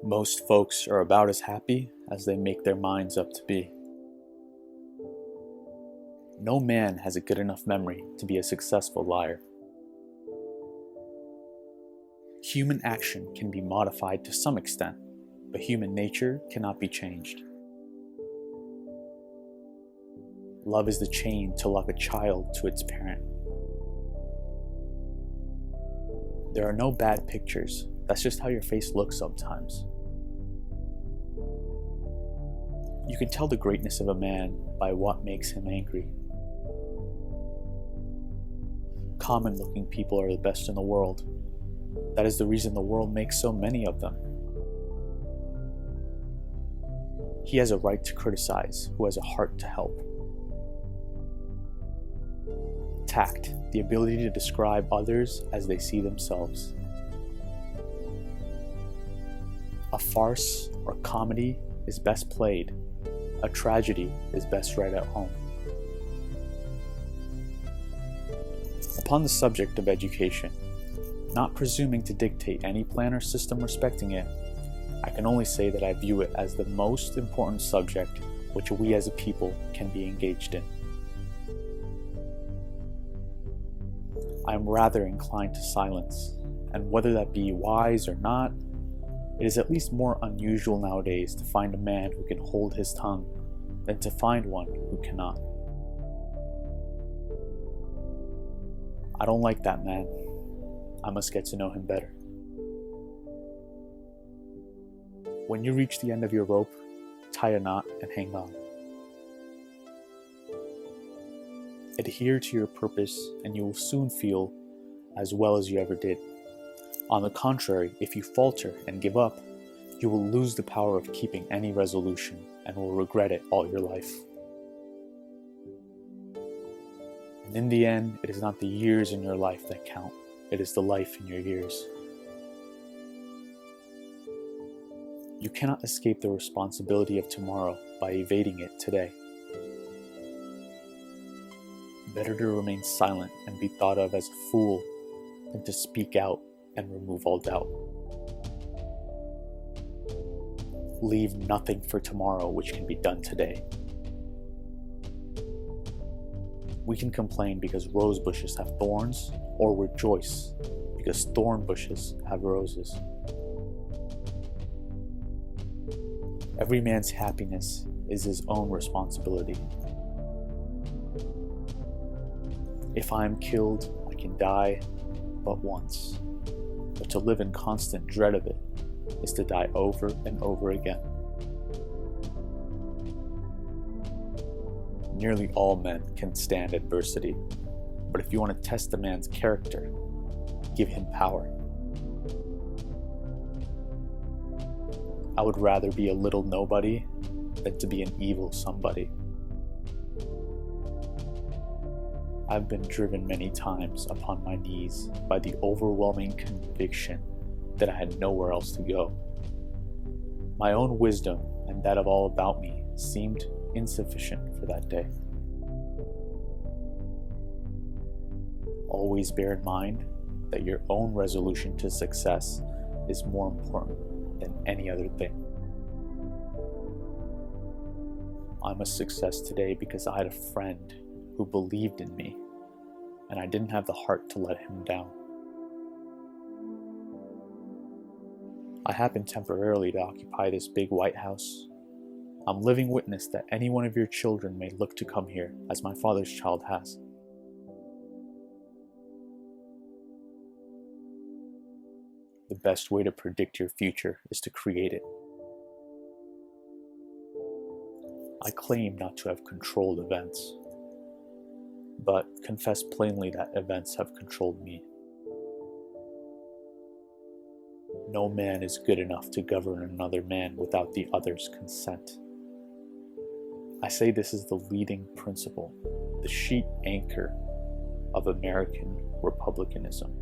Most folks are about as happy as they make their minds up to be. No man has a good enough memory to be a successful liar. Human action can be modified to some extent, but human nature cannot be changed. Love is the chain to lock a child to its parent. There are no bad pictures. That's just how your face looks sometimes. You can tell the greatness of a man by what makes him angry. Common-looking people are the best in the world. That is the reason the world makes so many of them. He has a right to criticize who has a heart to help. Tact, the ability to describe others as they see themselves. A farce or comedy is best played. A tragedy is best read at home. Upon the subject of education, not presuming to dictate any plan or system respecting it, I can only say that I view it as the most important subject which we as a people can be engaged in. I am rather inclined to silence, and whether that be wise or not, it is at least more unusual nowadays to find a man who can hold his tongue than to find one who cannot. I don't like that man. I must get to know him better. When you reach the end of your rope, tie a knot and hang on. Adhere to your purpose and you will soon feel as well as you ever did. On the contrary, if you falter and give up, you will lose the power of keeping any resolution and will regret it all your life. And in the end, it is not the years in your life that count, it is the life in your years. You cannot escape the responsibility of tomorrow by evading it today. Better to remain silent and be thought of as a fool than to speak out and remove all doubt. Leave nothing for tomorrow which can be done today. We can complain because rose bushes have thorns, or rejoice because thorn bushes have roses. Every man's happiness is his own responsibility. If I am killed, I can die but once. But to live in constant dread of it is to die over and over again. Nearly all men can stand adversity, but if you want to test a man's character, give him power. I would rather be a little nobody than to be an evil somebody. I've been driven many times upon my knees by the overwhelming conviction that I had nowhere else to go. My own wisdom and that of all about me seemed insufficient for that day. Always bear in mind that your own resolution to success is more important than any other thing. I'm a success today because I had a friend who believed in me, and I didn't have the heart to let him down. I happened temporarily to occupy this big White House. I'm living witness that any one of your children may look to come here, as my father's child has. The best way to predict your future is to create it. I claim not to have controlled events, but confess plainly that events have controlled me. No man is good enough to govern another man without the other's consent. I say this is the leading principle, the sheet anchor of American republicanism.